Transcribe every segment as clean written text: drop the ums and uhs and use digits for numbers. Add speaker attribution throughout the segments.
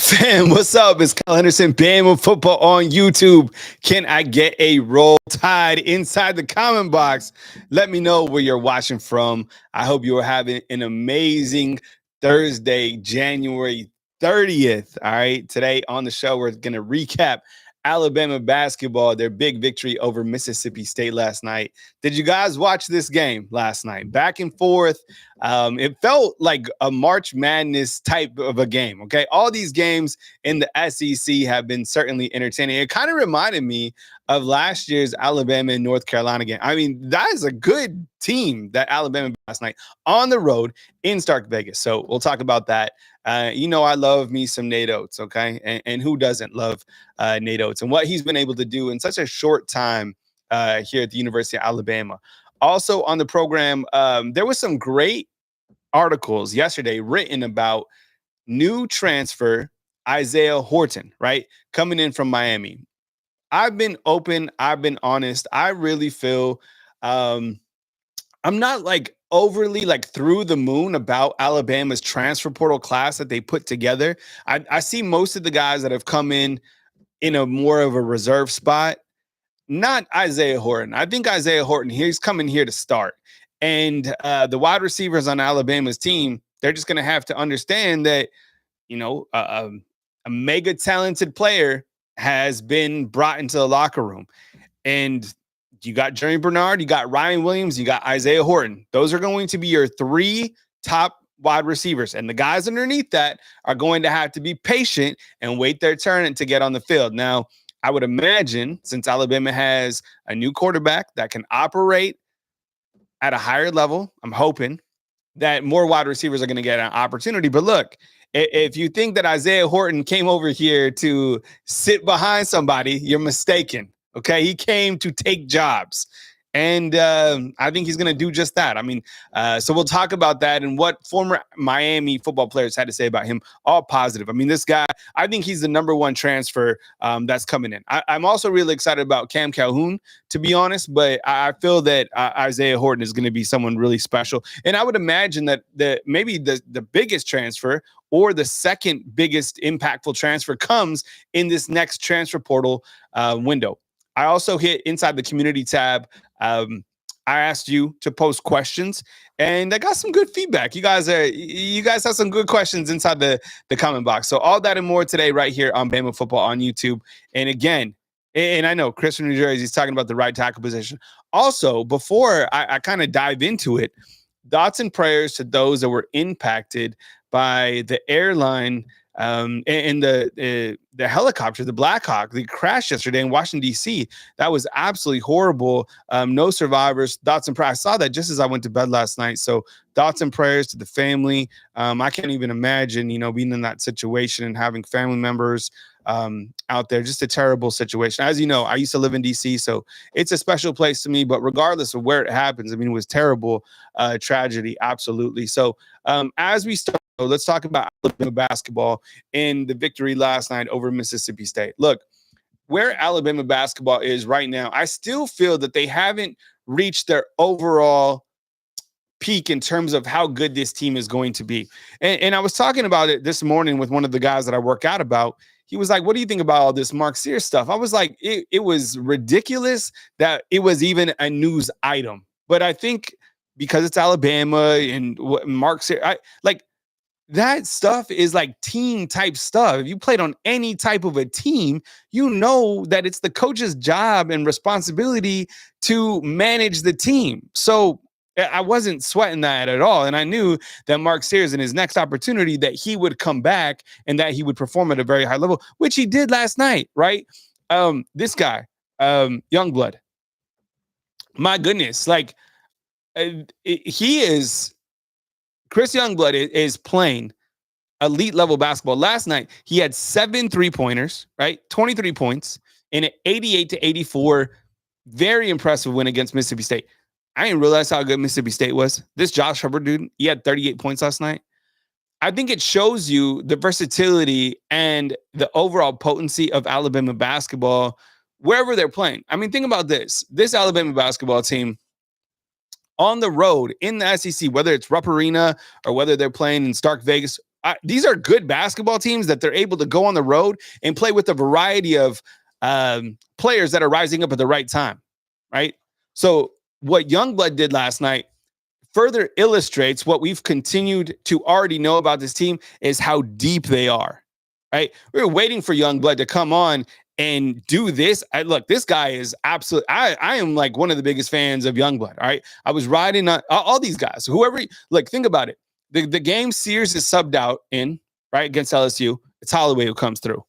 Speaker 1: Fam, what's up? It's Kyle Henderson, Bama football on YouTube. Can I get a roll tide inside the comment box? Let me know where you're watching from. I hope you are having an amazing Thursday, January 30th. All right. Today on the show, we're going to recap Alabama basketball, their big victory over Mississippi State last night. Did you guys watch this game last night? Back and forth. It felt like a March Madness type of a game. Okay. All these games in the SEC have been certainly entertaining. It kind of reminded me of last year's Alabama and North Carolina game. I mean, that is a good team that Alabama last night on the road in Stark Vegas. So we'll talk about that. I love me some Nate Oates, okay? And who doesn't love Nate Oates and what he's been able to do in such a short time here at the University of Alabama. Also on the program, there was some great articles yesterday written about new transfer Isaiah Horton, right? Coming in from Miami. I've been open. I've been honest. I really feel I'm not like overly like through the moon about Alabama's transfer portal class that they put together. I see most of the guys that have come in a more of a reserve spot. Not Isaiah Horton. I think Isaiah Horton, he's coming here to start. And the wide receivers on Alabama's team, they're just going to have to understand that, a mega talented player has been brought into the locker room. And you got Jeremy Bernard, you got Ryan Williams, you got Isaiah Horton. Those are going to be your three top wide receivers. And the guys underneath that are going to have to be patient and wait their turn to get on the field. Now, I would imagine since Alabama has a new quarterback that can operate at a higher level, I'm hoping that more wide receivers are going to get an opportunity. But look, if you think that Isaiah Horton came over here to sit behind somebody, you're mistaken. Okay, he came to take jobs. And I think he's going to do just that. I mean, so we'll talk about that and what former Miami football players had to say about him. All positive. I mean, this guy, I think he's the number one transfer that's coming in. I'm also really excited about Cam Calhoun, to be honest, but I feel that Isaiah Horton is going to be someone really special. And I would imagine that maybe the biggest transfer or the second biggest impactful transfer comes in this next transfer portal window. I also hit inside the community tab. I asked you to post questions, and I got some good feedback. You guys have some good questions inside the comment box. So all that and more today, right here on Bama Football on YouTube. And again, and I know Chris from New Jersey is talking about the right tackle position. Also, before I kind of dive into it, thoughts and prayers to those that were impacted by the airline and the helicopter, the Black Hawk, the crash yesterday in Washington, D.C. That was absolutely horrible. No survivors. Thoughts and prayers. I saw that just as I went to bed last night. So thoughts and prayers to the family. I can't even imagine, being in that situation and having family members out there. Just a terrible situation. As you know, I used to live in D.C., so it's a special place to me. But regardless of where it happens, I mean, it was terrible tragedy. Absolutely. So as we start, let's talk about Alabama basketball and the victory last night over Mississippi State. Look, where Alabama basketball is right now, I still feel that they haven't reached their overall peak in terms of how good this team is going to be. And I was talking about it this morning with one of the guys that I work out about. He was like, what do you think about all this Mark Sears stuff? I was like, it was ridiculous that it was even a news item. But I think because it's Alabama and what Mark Sears, that stuff is like team type stuff. If you played on any type of a team, you know that it's the coach's job and responsibility to manage the team. So I wasn't sweating that at all. And I knew that Mark Sears in his next opportunity that he would come back and that he would perform at a very high level, which he did last night, right? This guy, Youngblood, my goodness, he is Chris Youngblood is playing elite level basketball. Last night, he had 7 3-pointers, right? 23 points in an 88-84, very impressive win against Mississippi State. I didn't realize how good Mississippi State was. This Josh Hubbard dude, he had 38 points last night. I think it shows you the versatility and the overall potency of Alabama basketball wherever they're playing. I mean, think about this. This Alabama basketball team on the road in the SEC, whether it's Rupp Arena or whether they're playing in Stark Vegas, these are good basketball teams that they're able to go on the road and play with a variety of players that are rising up at the right time, right? So what Youngblood did last night further illustrates what we've continued to already know about this team is how deep they are, right? We were waiting for Youngblood to come on and do this. Look, this guy is absolutely, I am like one of the biggest fans of Youngblood, all right? I was riding on all these guys, whoever, like, think about it. The game Sears is subbed out in, right, against LSU. It's Holloway who comes through.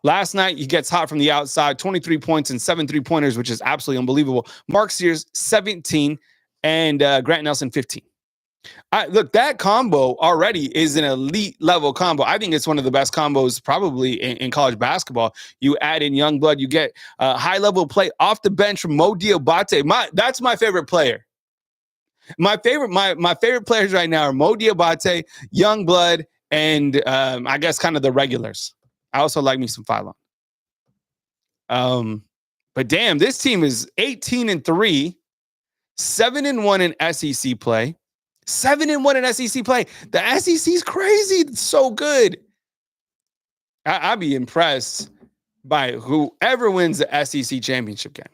Speaker 1: Last night, he gets hot from the outside, 23 points and 7 3-pointers, which is absolutely unbelievable. Mark Sears, 17, and Grant Nelson, 15. Look, that combo already is an elite level combo. I think it's one of the best combos probably in college basketball. You add in Youngblood, you get high level play off the bench from Mo Diabate. That's my favorite player. My favorite players right now are Mo Diabate, Youngblood, and I guess kind of the regulars. I also like me some Phylon. But damn, this team is 18-3, 7-1 in SEC play. 7-1 in SEC play. The SEC is crazy. It's so good. I'd be impressed by whoever wins the SEC championship game.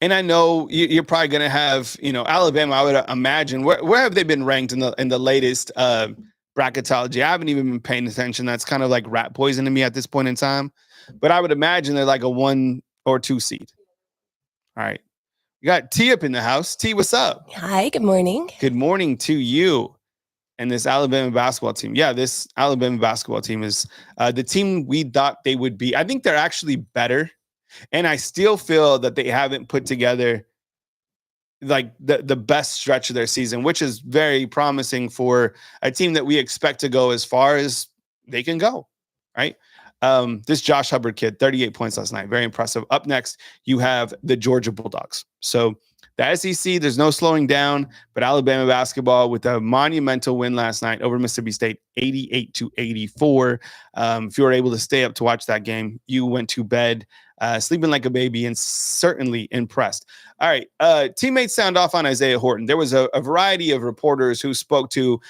Speaker 1: And I know you're probably going to have, Alabama. I would imagine where have they been ranked in the latest bracketology? I haven't even been paying attention. That's kind of like rat poison to me at this point in time. But I would imagine they're like a 1 or 2 seed. All right. You got T up in the house. T, what's up?
Speaker 2: Hi, good morning.
Speaker 1: Good morning to you and this Alabama basketball team. Yeah, this Alabama basketball team is the team we thought they would be. I think they're actually better. And I still feel that they haven't put together like the best stretch of their season, which is very promising for a team that we expect to go as far as they can go, right? This Josh Hubbard kid, 38 points last night. Very impressive. Up next, you have the Georgia Bulldogs. So the SEC, there's no slowing down, but Alabama basketball with a monumental win last night over Mississippi State, 88-84. If you were able to stay up to watch that game, you went to bed sleeping like a baby and certainly impressed. All right. Teammates sound off on Isaiah Horton. There was a variety of reporters who spoke to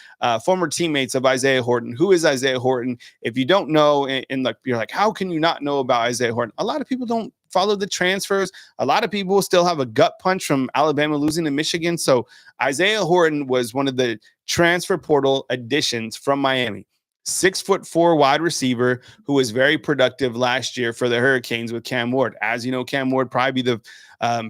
Speaker 1: former teammates of Isaiah Horton. Who is Isaiah Horton? If you don't know, and like, you're like, how can you not know about Isaiah Horton? A lot of people don't follow the transfers. A lot of people still have a gut punch from Alabama losing to Michigan. So Isaiah Horton was one of the transfer portal additions from Miami. 6'4" wide receiver who was very productive last year for the Hurricanes with Cam Ward. As you know, Cam Ward probably be the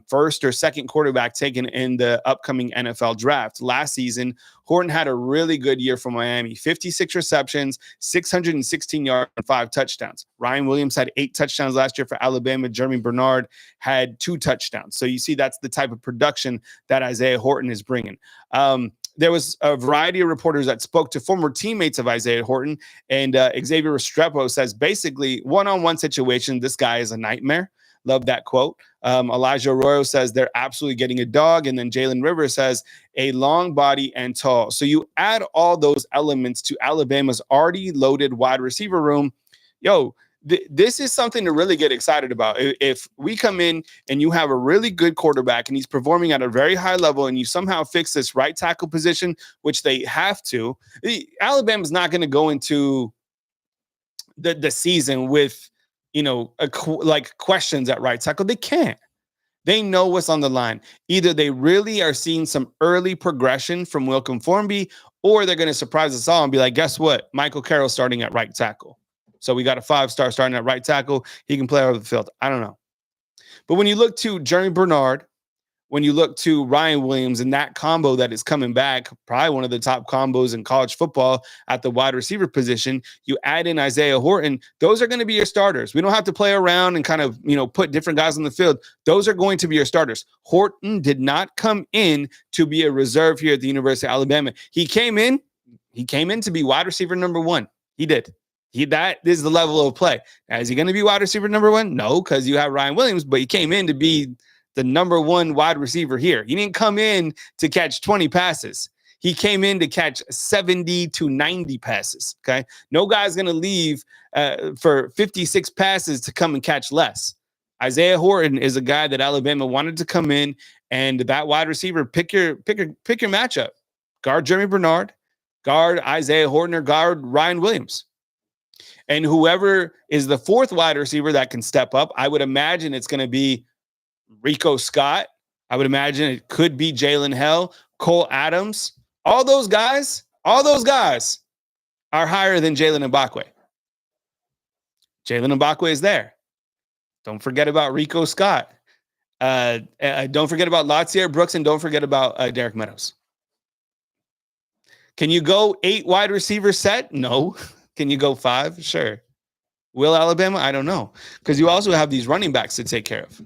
Speaker 1: first or second quarterback taken in the upcoming NFL draft. Last season, Horton had a really good year for Miami. 56 receptions, 616 yards, and 5 touchdowns. Ryan Williams had 8 touchdowns last year for Alabama. Jeremy Bernard had 2 touchdowns. So you see that's the type of production that Isaiah Horton is bringing. There was a variety of reporters that spoke to former teammates of Isaiah Horton, and Xavier Restrepo says basically one-on-one situation, this guy is a nightmare. Love that quote. Elijah Arroyo says they're absolutely getting a dog, and then Jalen Rivers says a long body and tall. So you add all those elements to Alabama's already loaded wide receiver room. This is something to really get excited about. If we come in and you have a really good quarterback and he's performing at a very high level and you somehow fix this right tackle position, which they have to, Alabama's not going to go into the season with, questions at right tackle. They can't. They know what's on the line. Either they really are seeing some early progression from Wilcom Formby, or they're going to surprise us all and be like, guess what? Michael Carroll's starting at right tackle. So we got a 5-star starting at right tackle. He can play over the field. I don't know. But when you look to Jeremy Bernard, when you look to Ryan Williams and that combo that is coming back, probably one of the top combos in college football at the wide receiver position, you add in Isaiah Horton, those are going to be your starters. We don't have to play around and kind of, put different guys on the field. Those are going to be your starters. Horton did not come in to be a reserve here at the University of Alabama. He came in to be wide receiver number 1. He did. That is the level of play. Now, is he going to be wide receiver number 1? No, because you have Ryan Williams, but he came in to be the number 1 wide receiver here. He didn't come in to catch 20 passes. He came in to catch 70 to 90 passes. Okay. No guy's going to leave for 56 passes to come and catch less. Isaiah Horton is a guy that Alabama wanted to come in, and that wide receiver, pick your matchup. Guard Jeremy Bernard, guard Isaiah Horton or guard Ryan Williams. And whoever is the fourth wide receiver that can step up, I would imagine it's going to be Rico Scott. I would imagine it could be Jalen Hell, Cole Adams. All those guys are higher than Jalen Mbakwe. Jalen Mbakwe is there. Don't forget about Rico Scott. Don't forget about Latsier Brooks, and don't forget about Derek Meadows. Can you go 8 wide receiver set? No. Can you go 5? Sure. Will Alabama? I don't know. Because you also have these running backs to take care of.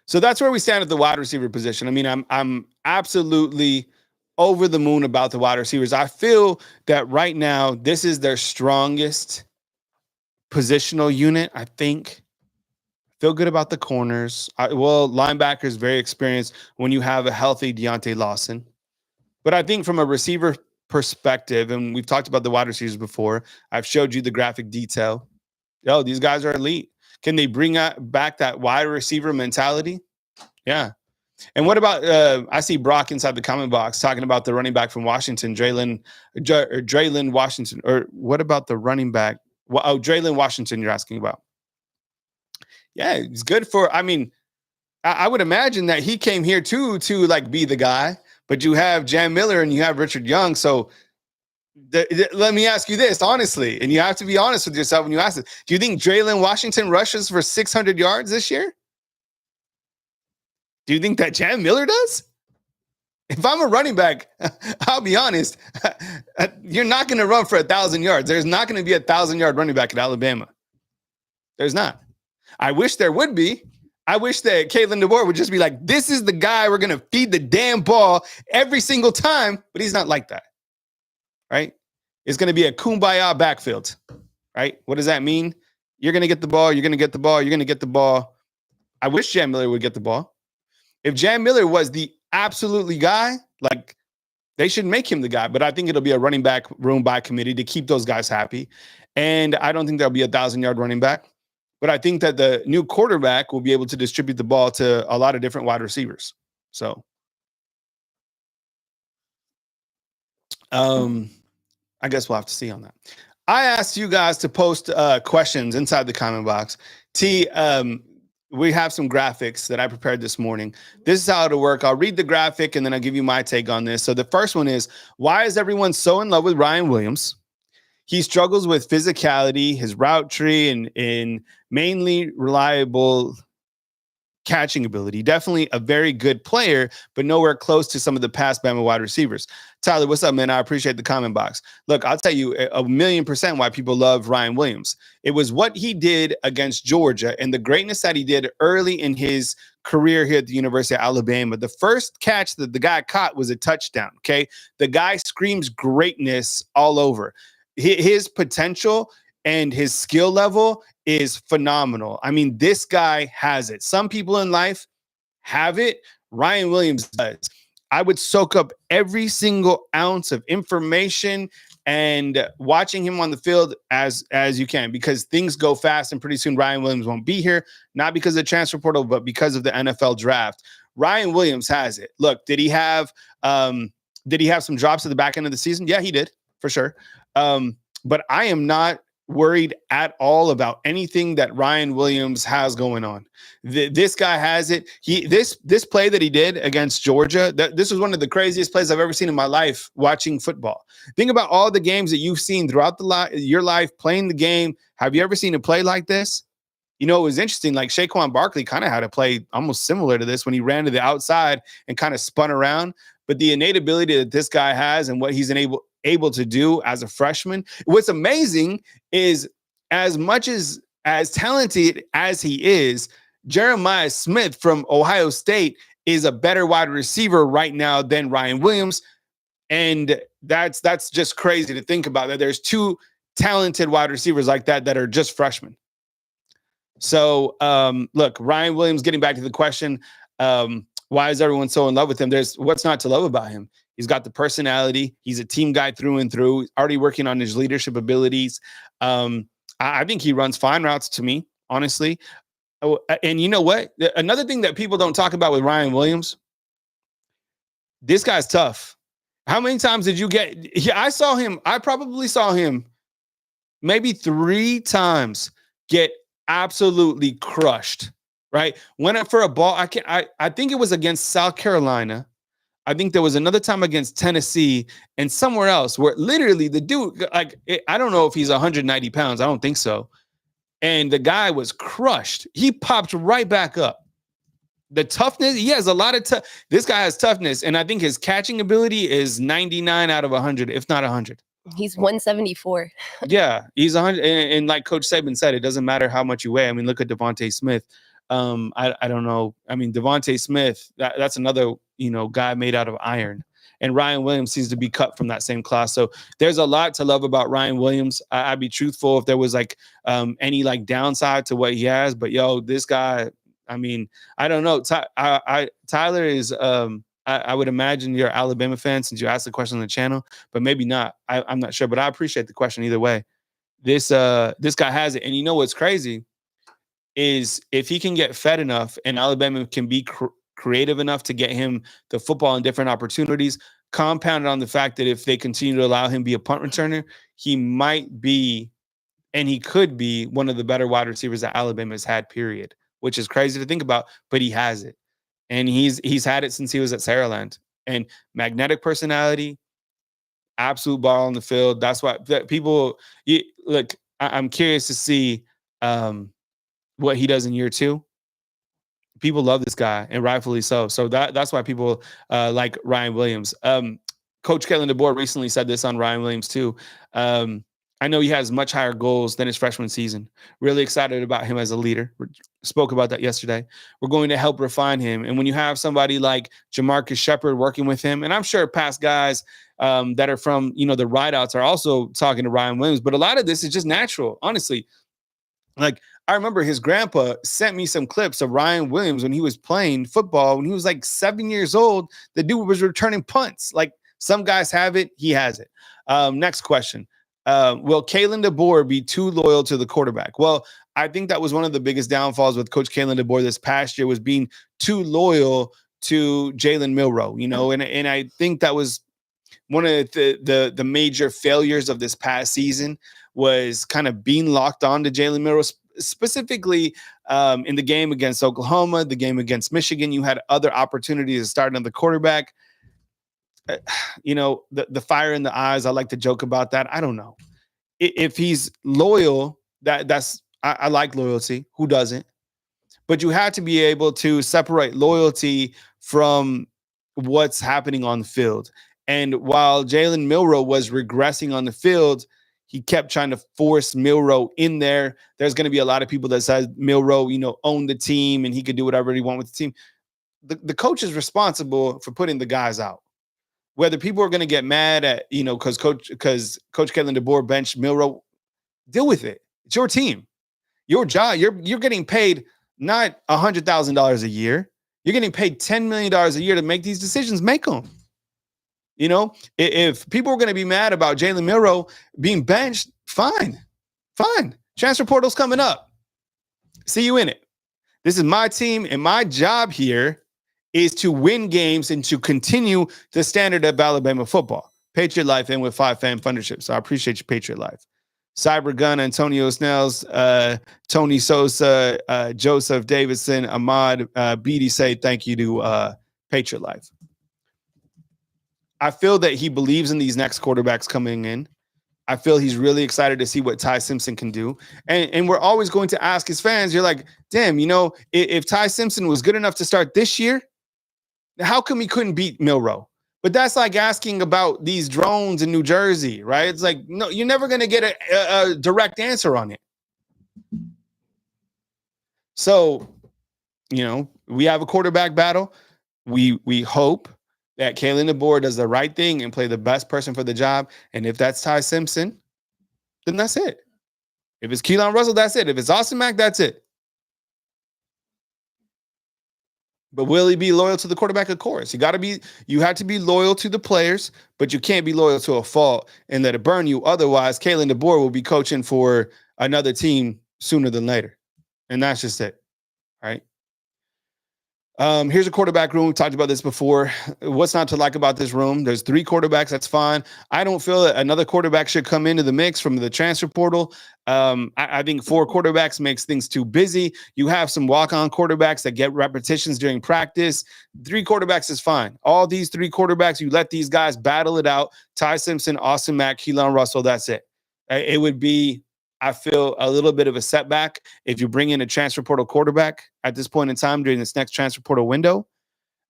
Speaker 1: So that's where we stand at the wide receiver position. I mean, I'm absolutely over the moon about the wide receivers. I feel that right now, this is their strongest positional unit, I think. Feel good about the corners. Linebackers, very experienced when you have a healthy Deontay Lawson. But I think from a receiver perspective, and we've talked about the wide receivers before, I've showed you the graphic detail. These guys are elite. Can they bring back that wide receiver mentality? Yeah. And what about, I see Brock inside the comment box talking about the running back from Washington, Draylen Washington. Or what about the running back? Draylen Washington you're asking about. Yeah, it's good for, I mean, I would imagine that he came here too to like be the guy, but you have Jam Miller and you have Richard Young. So let me ask you this honestly, and you have to be honest with yourself when you ask it. Do you think Draylen Washington rushes for 600 yards this year? Do you think that Jam Miller does? If I'm a running back, I'll be honest, you're not going to run for 1,000 yards. There's not going to be a 1,000-yard running back at Alabama. There's not. I wish there would be. I wish that Kalen DeBoer would just be like, this is the guy we're going to feed the damn ball every single time, but he's not like that, right? It's going to be a kumbaya backfield, right? What does that mean? You're going to get the ball, you're going to get the ball, you're going to get the ball. I wish Jam Miller would get the ball. If Jam Miller was the absolutely guy, like they should make him the guy, but I think it'll be a running back room by committee to keep those guys happy. And I don't think there'll be a 1,000-yard running back. But I think that the new quarterback will be able to distribute the ball to a lot of different wide receivers. So, I guess we'll have to see on that. I asked you guys to post questions inside the comment box. We have some graphics that I prepared this morning. This is how it'll work. I'll read the graphic and then I'll give you my take on this. So the first one is, why is everyone so in love with Ryan Williams? He struggles with physicality, his route tree, and mainly reliable catching ability. Definitely a very good player, but nowhere close to some of the past Bama wide receivers. Tyler, what's up, man? I appreciate the comment box. Look, I'll tell you 1,000,000% why people love Ryan Williams. It was what he did against Georgia and the greatness that he did early in his career here at the University of Alabama. The first catch that the guy caught was a touchdown, okay? The guy screams greatness all over. His potential and his skill level is phenomenal. I mean, this guy has it. Some people in life have it. Ryan Williams does. I would soak up every single ounce of information and watching him on the field as you can, because things go fast and pretty soon Ryan Williams won't be here, not because of the transfer portal, but because of the NFL draft. Ryan Williams has it. Look, did he have some drops at the back end of the season? Yeah, he did, for sure. But I am not worried at all about anything that Ryan Williams has going on. This guy has it. This play that he did against Georgia, this was one of the craziest plays I've ever seen in my life watching football. Think about all the games that you've seen throughout your life playing the game. Have you ever seen a play like this? You know, it was interesting. Like Saquon Barkley kind of had a play almost similar to this when he ran to the outside and kind of spun around. But the innate ability that this guy has and what he's able to do as a freshman. What's amazing is as much as talented as he is, Jeremiah Smith from Ohio State is a better wide receiver right now than Ryan Williams. And that's just crazy to think about, that there's two talented wide receivers like that are just freshmen. So look, Ryan Williams, getting back to the question, why is everyone so in love with him? There's what's not to love about him. He's got the personality. He's a team guy through and through. He's already working on his leadership abilities. I think he runs fine routes to me, honestly. And you know what? Another thing that people don't talk about with Ryan Williams, this guy's tough. How many times did you get? Yeah, I probably saw him maybe 3 times get absolutely crushed. Right? Went up for a ball. I think it was against South Carolina. I think there was another time against Tennessee and somewhere else where literally the dude, I don't know if he's 190 pounds. I don't think so. And the guy was crushed. He popped right back up. The toughness, he has a lot of this guy has toughness, and I think his catching ability is 99 out of 100, if not 100.
Speaker 2: He's 174.
Speaker 1: Yeah, he's 100. And like Coach Saban said, it doesn't matter how much you weigh. I mean, look at Devontae Smith. I don't know. I mean, Devontae Smith, that's another, guy made out of iron. And Ryan Williams seems to be cut from that same class. So there's a lot to love about Ryan Williams. I'd be truthful if there was any downside to what he has. But this guy, I mean, I don't know. Tyler is, I would imagine you're an Alabama fan since you asked the question on the channel, but maybe not. I'm not sure, but I appreciate the question either way. This guy has it. And you know what's crazy is if he can get fed enough and Alabama can be creative enough to get him the football and different opportunities, compounded on the fact that if they continue to allow him to be a punt returner, he might be, and he could be one of the better wide receivers that Alabama's had, period, which is crazy to think about, but he has it. And he's had it since he was at Saraland. And magnetic personality, absolute ball on the field. That's why people look. I'm curious to see what he does in year 2. People love this guy, and rightfully so. So that's why people like Ryan Williams. Coach Kalen DeBoer recently said this on Ryan Williams too. I know he has much higher goals than his freshman season. Really excited about him as a leader. We spoke about that yesterday. We're going to help refine him. And when you have somebody like Jamarcus Shepard working with him, and I'm sure past guys that are from, the rideouts are also talking to Ryan Williams, but a lot of this is just natural, honestly. Like, I remember his grandpa sent me some clips of Ryan Williams when he was playing football, when he was 7 years old. The dude was returning punts. Like, some guys have it, he has it. Next question. Will Kalen DeBoer be too loyal to the quarterback? Well, I think that was one of the biggest downfalls with Coach Kalen DeBoer this past year, was being too loyal to Jalen Milroe, and I think that was one of the major failures of this past season, was kind of being locked on to Jalen Milroe, specifically in the game against Oklahoma, the game against Michigan. You had other opportunities to start another quarterback. The fire in the eyes, I like to joke about that. I don't know. If he's loyal, I like loyalty. Who doesn't? But you have to be able to separate loyalty from what's happening on the field. And while Jalen Milroe was regressing on the field, he kept trying to force Milroe in there. There's going to be a lot of people that said Milroe, owned the team and he could do whatever he wanted with the team. The coach is responsible for putting the guys out. Whether people are going to get mad at, because Coach Kalen DeBoer benched Milroe, deal with it. It's your team, your job. You're getting paid not $100,000 a year. You're getting paid $10 million a year to make these decisions. Make them. If people are going to be mad about Jalen Milroe being benched, fine. Transfer portal's coming up. See you in it. This is my team, and my job here is to win games and to continue the standard of Alabama football. Patriot Life in with 5 fan fundership. So I appreciate you, Patriot Life. Cyber Gun, Antonio Snells, Tony Sosa, Joseph Davidson, Ahmad, Beatty say thank you to Patriot Life. I feel that he believes in these next quarterbacks coming in. I feel he's really excited to see what Ty Simpson can do. And we're always going to ask his fans, you're like, damn, if Ty Simpson was good enough to start this year, how come he couldn't beat Milroe? But that's like asking about these drones in New Jersey, right? It's like, no, you're never going to get a direct answer on it. So, we have a quarterback battle. We hope that Kalen DeBoer does the right thing and play the best person for the job. And if that's Ty Simpson, then that's it. If it's Keelan Russell, that's it. If it's Austin Mack, that's it. But will he be loyal to the quarterback? Of course. You have to be loyal to the players, but you can't be loyal to a fault and let it burn you. Otherwise, Kalen DeBoer will be coaching for another team sooner than later. And that's just it. right? Here's a quarterback room. We talked about this before. What's not to like about this room? There's 3 quarterbacks. That's fine. I don't feel that another quarterback should come into the mix from the transfer portal. I think 4 quarterbacks makes things too busy. You have some walk-on quarterbacks that get repetitions during practice. 3 quarterbacks is fine. All these 3 quarterbacks, you let these guys battle it out. Ty Simpson, Austin Mack, Keelan Russell, that's it. It would be, I feel, a little bit of a setback if you bring in a transfer portal quarterback at this point in time during this next transfer portal window.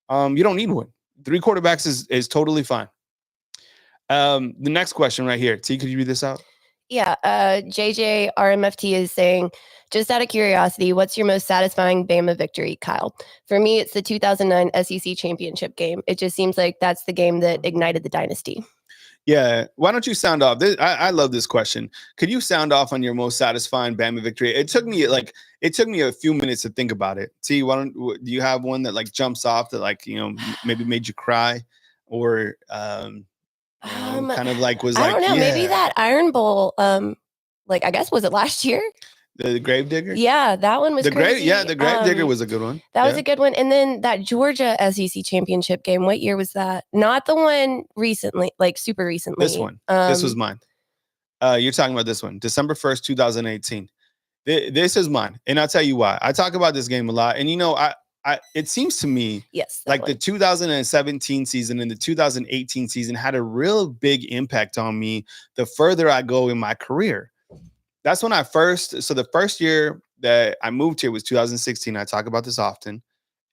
Speaker 1: You don't need one. 3 quarterbacks is totally fine. The next question right here. T, could you read this out?
Speaker 2: Yeah. JJ RMFT is saying, just out of curiosity, what's your most satisfying Bama victory, Kyle? For me, it's the 2009 SEC championship game. It just seems like that's the game that ignited the dynasty.
Speaker 1: Yeah. Why don't you sound off? I love this question. Could you sound off on your most satisfying Bama victory? It took me a few minutes to think about it. T, do you have one that like jumps off that like, maybe made you cry or kind of like was
Speaker 2: I
Speaker 1: like,
Speaker 2: don't know,
Speaker 1: yeah.
Speaker 2: maybe that Iron Bowl, like I guess was it last year?
Speaker 1: The Gravedigger?
Speaker 2: Yeah, that one was
Speaker 1: the
Speaker 2: crazy.
Speaker 1: the Gravedigger was a good one.
Speaker 2: That was a good one. And then that Georgia SEC championship game, what year was that? Not the one recently, like super recently.
Speaker 1: This one. This was mine. You're talking about this one, December 1st, 2018. This is mine. And I'll tell you why. I talk about this game a lot. And it seems to me like the 2017 season and the 2018 season had a real big impact on me the further I go in my career. That's when the first year that I moved here was 2016. I talk about this often.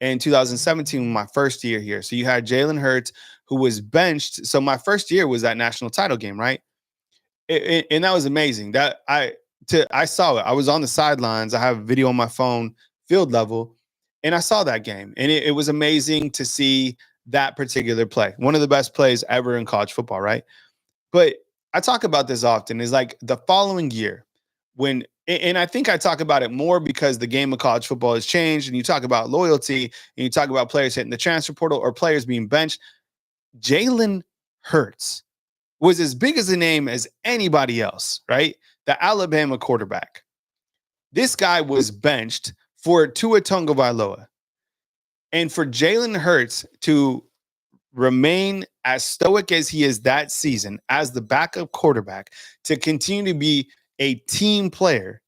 Speaker 1: And 2017 was my first year here. So you had Jalen Hurts, who was benched. So my first year was that national title game, right? And that was amazing. I saw it. I was on the sidelines. I have a video on my phone, field level. And I saw that game, and it was amazing to see that particular play. One of the best plays ever in college football, right? But I talk about this often, is like the following year and I think I talk about it more because the game of college football has changed, and you talk about loyalty, and you talk about players hitting the transfer portal or players being benched. Jalen Hurts was as big as a name as anybody else, right? The Alabama quarterback. This guy was benched for Tua Tagovailoa. And for Jalen Hurts to remain as stoic as he is that season as the backup quarterback, to continue to be a team player,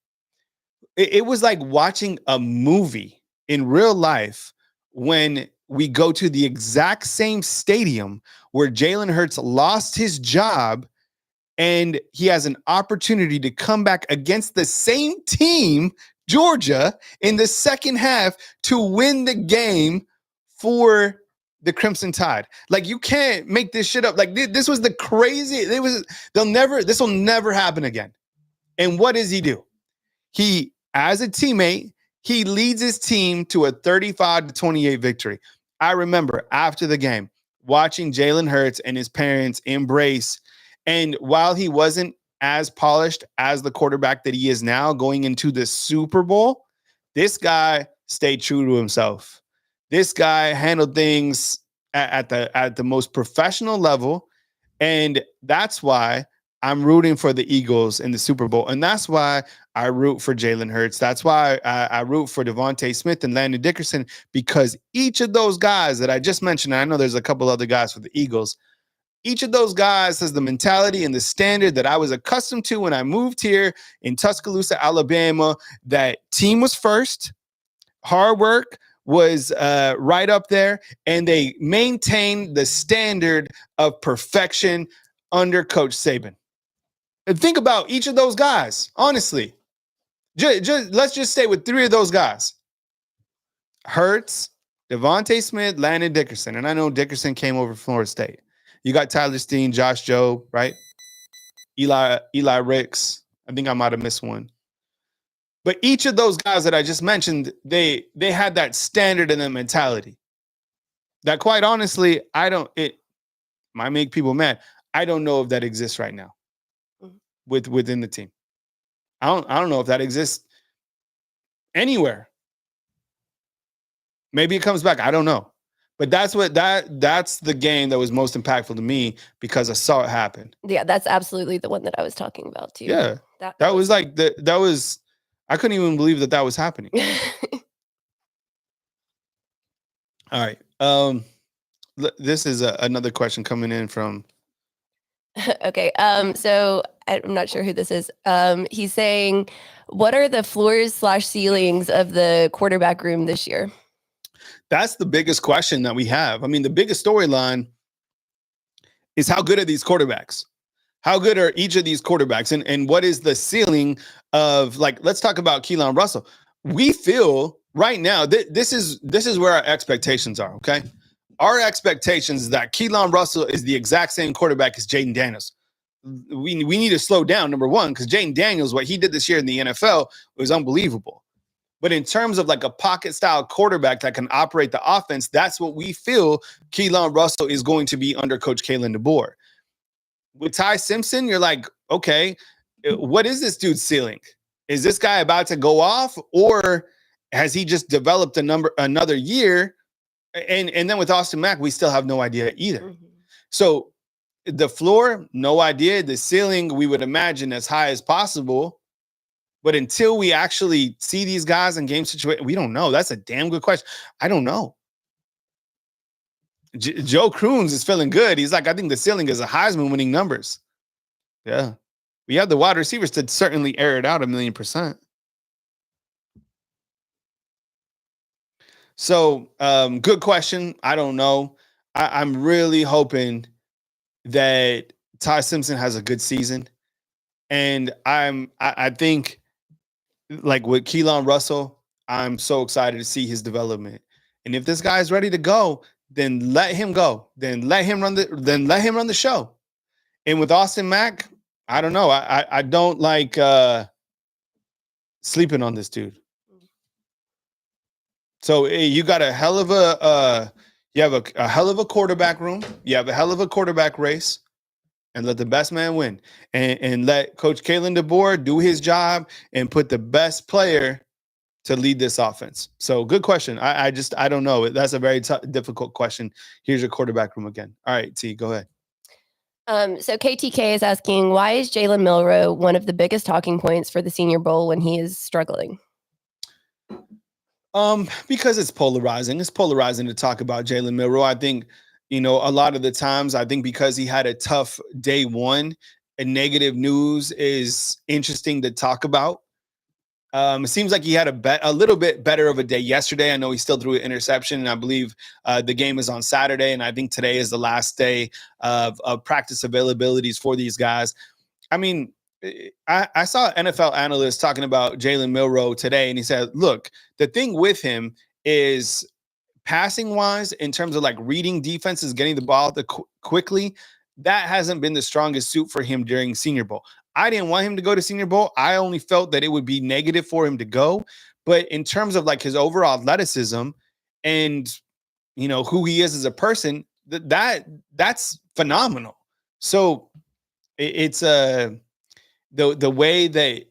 Speaker 1: it was like watching a movie in real life when we go to the exact same stadium where Jalen Hurts lost his job and he has an opportunity to come back against the same team, Georgia, in the second half to win the game for the Crimson Tide. Like, you can't make this shit up. Like, this was the crazy. This will never happen again. And what does he do? He, as a teammate, he leads his team to a 35-28 victory. I remember after the game watching Jalen Hurts and his parents embrace. And while he wasn't as polished as the quarterback that he is now going into the Super Bowl, this guy stayed true to himself. This guy handled things at the most professional level. And that's why I'm rooting for the Eagles in the Super Bowl. And that's why I root for Jalen Hurts. That's why I root for Devontae Smith and Landon Dickerson, because each of those guys that I just mentioned, and I know there's a couple other guys for the Eagles, each of those guys has the mentality and the standard that I was accustomed to when I moved here in Tuscaloosa, Alabama. That team was first, hard work was right up there, and they maintained the standard of perfection under Coach Saban. And think about each of those guys, honestly. Let's just stay with 3 of those guys. Hurts, Devontae Smith, Landon Dickerson. And I know Dickerson came over from Florida State. You got Tyler Steen, Josh Jobe, right? Eli Ricks. I think I might have missed one. But each of those guys that I just mentioned, they had that standard and that mentality. That, quite honestly, it might make people mad. I don't know if that exists right now within the team. I don't know if that exists anywhere. Maybe it comes back. I don't know. But that's the game that was most impactful to me because I saw it happen.
Speaker 2: Yeah, that's absolutely the one that I was talking about too.
Speaker 1: Yeah. That was like I couldn't even believe that was happening. All right. This is another question coming in from.
Speaker 2: Okay. So I'm not sure who this is. He's saying, what are the floors/ceilings of the quarterback room this year?
Speaker 1: That's the biggest question that we have. I mean, the biggest storyline is how good are these quarterbacks? How good are each of these quarterbacks? And what is the ceiling of, like, let's talk about Keelan Russell. We feel right now this is where our expectations are, okay? Our expectations is that Keelan Russell is the exact same quarterback as Jaden Daniels. We need to slow down, number one, because Jaden Daniels, what he did this year in the NFL was unbelievable. But in terms of like a pocket style quarterback that can operate the offense, that's what we feel Keelan Russell is going to be under Coach Kalen DeBoer. With Ty Simpson, you're like, okay, what is this dude's ceiling? Is this guy about to go off, or has he just developed another year? And then with Austin Mack, we still have no idea either. Mm-hmm. So the floor, no idea. The ceiling, we would imagine as high as possible. But until we actually see these guys in game situation, we don't know. That's a damn good question. I don't know. Joe Kroons is feeling good. He's like, I think the ceiling is a Heisman winning numbers. Yeah. We have the wide receivers to certainly air it out 1,000,000%. So, good question. I don't know. I'm really hoping that Ty Simpson has a good season. And I think, like with Keelan Russell, I'm so excited to see his development. And if this guy is ready to go, then let him go. Then let him run the show. And with Austin Mack, I don't know. I don't like sleeping on this dude. So you got a hell of you have a hell of a quarterback room. You have a hell of a quarterback race. And let the best man win. And let Coach Kalen DeBoer do his job and put the best player to lead this offense. So good question. I don't know. That's a very difficult question. Here's your quarterback room again. All right, T, go ahead.
Speaker 2: So KTK is asking, why is Jalen Milroe one of the biggest talking points for the Senior Bowl when he is struggling?
Speaker 1: Because it's polarizing. It's polarizing to talk about Jalen Milroe. I think, a lot of the times, I think because he had a tough day one, and negative news is interesting to talk about. It seems like he had a little bit better of a day yesterday. I know he still threw an interception, and I believe the game is on Saturday, and I think today is the last day of practice availabilities for these guys. I mean, I saw an NFL analyst talking about Jalen Milroe today, and he said, look, the thing with him is passing wise, in terms of like reading defenses, getting the ball quickly, that hasn't been the strongest suit for him during Senior Bowl. I didn't want him to go to Senior Bowl. I only felt that it would be negative for him to go. But in terms of like his overall athleticism and, who he is as a person, that's phenomenal. So it's the way that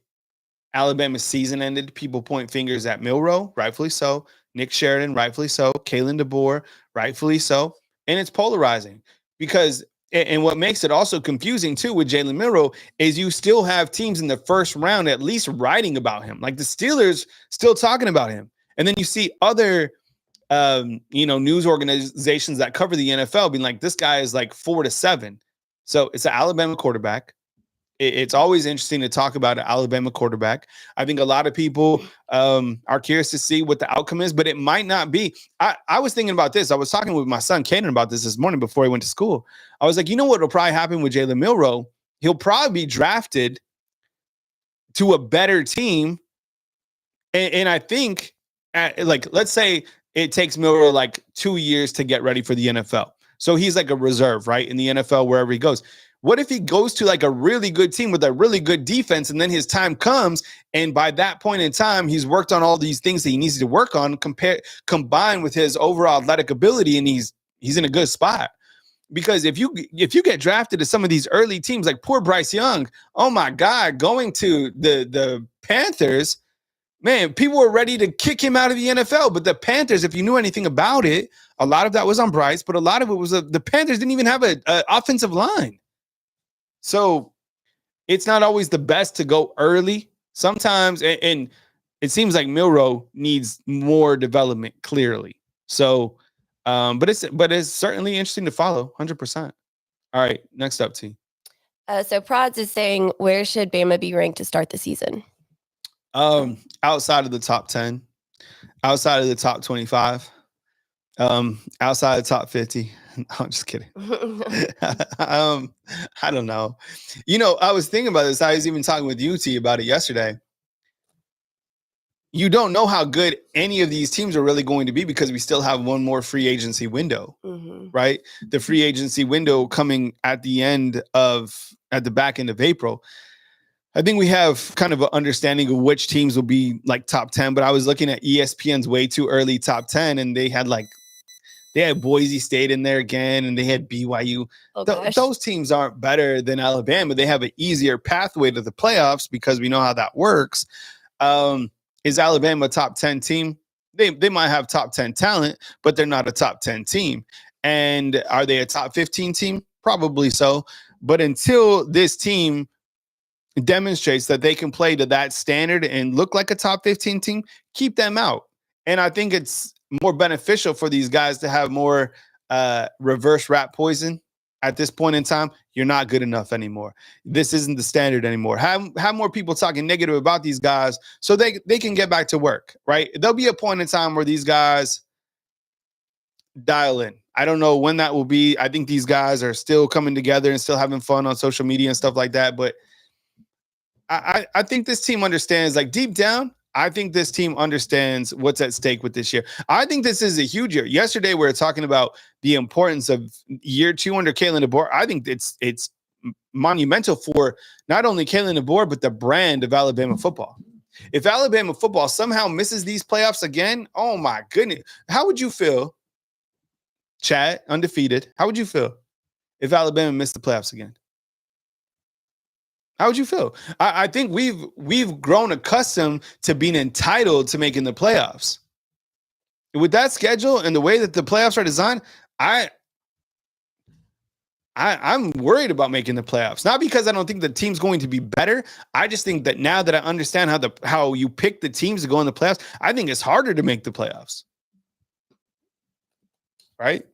Speaker 1: Alabama's season ended, people point fingers at Milroe, rightfully so. Nick Sheridan, rightfully so. Kalen DeBoer, rightfully so. And it's polarizing because, and what makes it also confusing too with Jalen Milroe is you still have teams in the first round at least writing about him. Like the Steelers still talking about him. And then you see other, news organizations that cover the NFL being like, this guy is like 4 to 7. So it's an Alabama quarterback. It's always interesting to talk about an Alabama quarterback. I think a lot of people are curious to see what the outcome is, but it might not be. I was thinking about this. I was talking with my son, Kanan, about this morning before he went to school. I was like, what will probably happen with Jalen Milroe? He'll probably be drafted to a better team. And I think, let's say it takes Milroe like 2 years to get ready for the NFL. So he's like a reserve, right, in the NFL, wherever he goes. What if he goes to like a really good team with a really good defense, and then his time comes, and by that point in time, he's worked on all these things that he needs to work on, combined with his overall athletic ability, and he's in a good spot. Because if you get drafted to some of these early teams, like poor Bryce Young, oh my God, going to the Panthers, man, people were ready to kick him out of the NFL. But the Panthers, if you knew anything about it, a lot of that was on Bryce, but a lot of it was the Panthers didn't even have an offensive line. So it's not always the best to go early sometimes. And it seems like Milroe needs more development, clearly. So But it's certainly interesting to follow. 100%. All right, next up, T.
Speaker 2: So Prods is saying, where should Bama be ranked to start the season?
Speaker 1: Outside of the top 10, outside of the top 25, outside of the top 50. I'm just kidding. I don't know. I was thinking about this. I was even talking with UT about it yesterday. You don't know how good any of these teams are really going to be because we still have one more free agency window, right? The free agency window coming at the back end of April. I think we have kind of an understanding of which teams will be like top 10, but I was looking at ESPN's way too early top 10 and they had Boise State in there again and they had BYU. Those teams aren't better than Alabama. They have an easier pathway to the playoffs because we know how that works. Is Alabama a top 10 team? They might have top 10 talent, but they're not a top 10 team. And are they a top 15 team? Probably so. But until this team demonstrates that they can play to that standard and look like a top 15 team, keep them out. And I think it's more beneficial for these guys to have more reverse rat poison at this point in time. You're not good enough anymore. This isn't the standard anymore. Have more people talking negative about these guys so they can get back to work, right? There'll be a point in time where these guys dial in. I don't know when that will be. I think these guys are still coming together and still having fun on social media and stuff like that. But I think this team understands, like deep down, I think this team understands what's at stake with this year. I think this is a huge year. Yesterday, we were talking about the importance of year 2 under Kalen DeBoer. I think it's monumental for not only Kalen DeBoer, but the brand of Alabama football. If Alabama football somehow misses these playoffs again, oh my goodness. How would you feel, Chad, undefeated? How would you feel if Alabama missed the playoffs again? How would you feel? I think we've grown accustomed to being entitled to making the playoffs. With that schedule and the way that the playoffs are designed, I'm worried about making the playoffs. Not because I don't think the team's going to be better. I just think that now that I understand how you pick the teams to go in the playoffs, I think it's harder to make the playoffs. Right?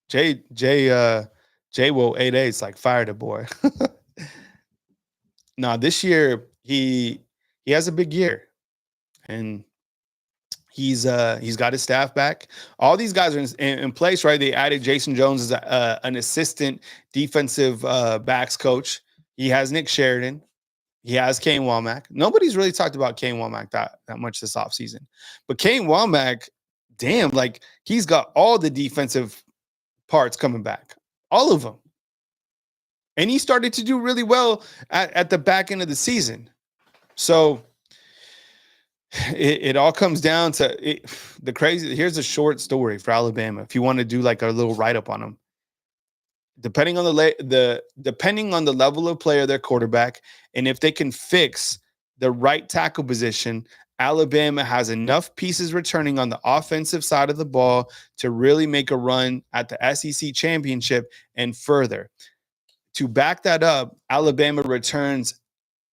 Speaker 1: Jay will 8A. It's like fire the boy. No, this year he has a big year, and he's got his staff back. All these guys are in place, right? They added Jason Jones as an assistant defensive backs coach. He has Nick Sheridan. He has Kane Womack. Nobody's really talked about Kane Womack that much this offseason. But Kane Womack, damn, like he's got all the defensive parts coming back. All of them. And he started to do really well at the back end of the season. So it all comes down to the crazy. Here's a short story for Alabama. If you want to do like a little write-up on them. Depending on the level of player, their quarterback, and if they can fix the right tackle position, Alabama has enough pieces returning on the offensive side of the ball to really make a run at the SEC championship and further. To back that up, Alabama returns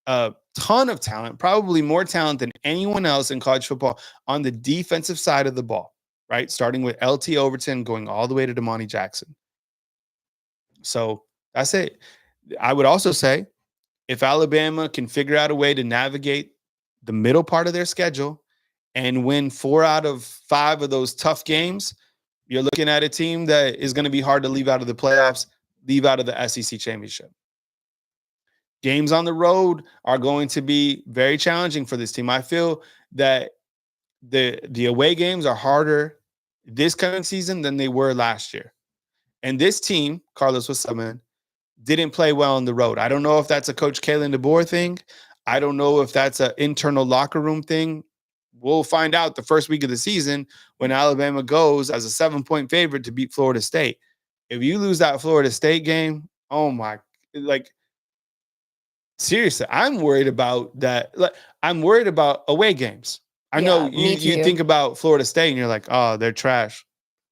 Speaker 1: a ton of talent, probably more talent than anyone else in college football on the defensive side of the ball, right? Starting with LT Overton, going all the way to Damani Jackson. So that's it. I would also say if Alabama can figure out a way to navigate the middle part of their schedule and win 4 out of 5 of those tough games, you're looking at a team that is going to be hard to leave out of the playoffs, leave out of the SEC championship. Games on the road are going to be very challenging for this team. I feel that the away games are harder this coming season than they were last year. And this team, Carlos was summing, didn't play well on the road. I don't know if that's a Coach Kalen DeBoer thing. I don't know if that's an internal locker room thing. We'll find out the first week of the season when Alabama goes as a 7-point favorite to beat Florida State. If you lose that Florida State game, oh my, like, seriously, I'm worried about that. Like, I'm worried about away games. I know you think about Florida State and you're like, oh, they're trash.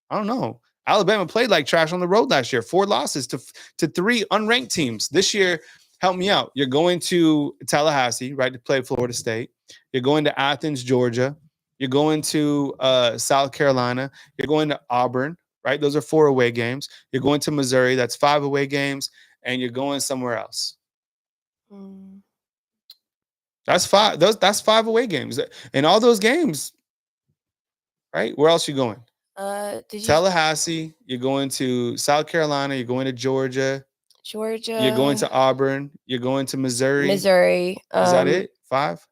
Speaker 1: I don't know. Alabama played like trash on the road last year. 4 losses to 3 unranked teams. This year, help me out. You're going to Tallahassee, right, to play Florida State. You're going to Athens, Georgia. You're going to South Carolina. You're going to Auburn. right? Those are 4 away games. You're going to Missouri. That's 5 away games. And you're going somewhere else.
Speaker 2: Mm.
Speaker 1: That's 5. That's 5 away games. And all those games, right? Where else you going? Tallahassee. You're going to South Carolina. You're going to Georgia. You're going to Auburn. You're going to Missouri. Is that it? 5?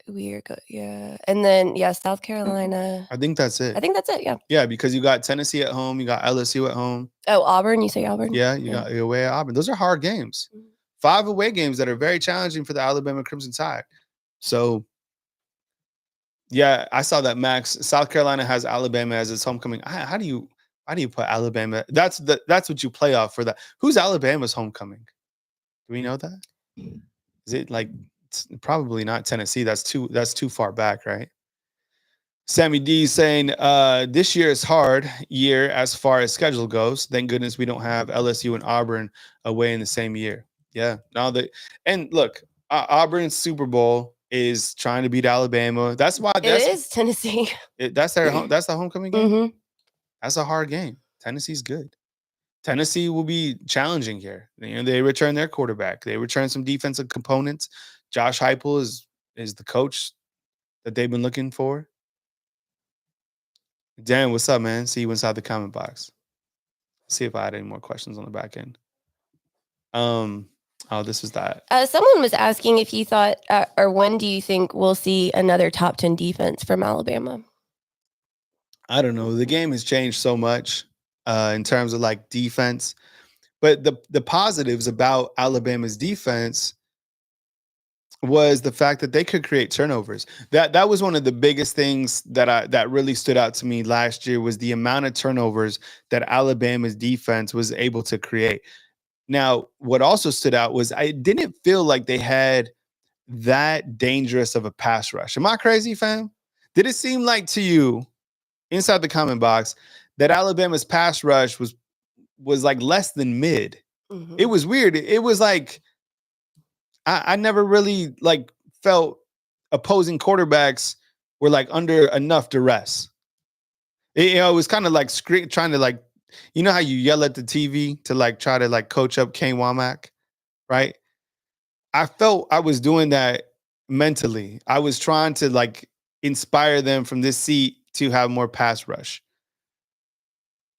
Speaker 2: Yeah. And then, South Carolina.
Speaker 1: I think that's it.
Speaker 2: Yeah.
Speaker 1: Yeah, because you got Tennessee at home. You got LSU at home.
Speaker 2: Oh, Auburn. You say Auburn?
Speaker 1: Yeah, you got your away at Auburn. Those are hard games. 5 away games that are very challenging for the Alabama Crimson Tide. So, yeah, I saw that, Max. South Carolina has Alabama as its homecoming. How do you put Alabama? That's what you play off for that. Who's Alabama's homecoming? Do we know that? Is it like probably not Tennessee? That's too far back, right? Sammy D saying this year is hard year as far as schedule goes. Thank goodness we don't have LSU and Auburn away in the same year. Yeah, and look, Auburn's Super Bowl is trying to beat Alabama. That's why
Speaker 2: it is Tennessee.
Speaker 1: That's the homecoming game.
Speaker 2: Mm-hmm.
Speaker 1: That's a hard game. Tennessee's good. Tennessee will be challenging here. They return their quarterback. They return some defensive components. Josh Heupel is the coach that they've been looking for. Dan, what's up, man? See you inside the comment box. See if I had any more questions on the back end. This is that.
Speaker 2: Someone was asking if you thought, or when do you think we'll see another top 10 defense from Alabama?
Speaker 1: I don't know. The game has changed so much in terms of like defense, but the positives about Alabama's defense was the fact that they could create turnovers. That was one of the biggest things that really stood out to me last year was the amount of turnovers that Alabama's defense was able to create. Now, what also stood out was I didn't feel like they had that dangerous of a pass rush. Am I crazy, fam? Did it seem like to you inside the comment box that Alabama's pass rush was like less than mid? Mm-hmm. It was weird. It was like I never really like felt opposing quarterbacks were like under enough duress. It was kind of like trying to like, you know how you yell at the TV to like try to like coach up Kane Womack, right? I felt I was doing that mentally. I was trying to like inspire them from this seat to have more pass rush.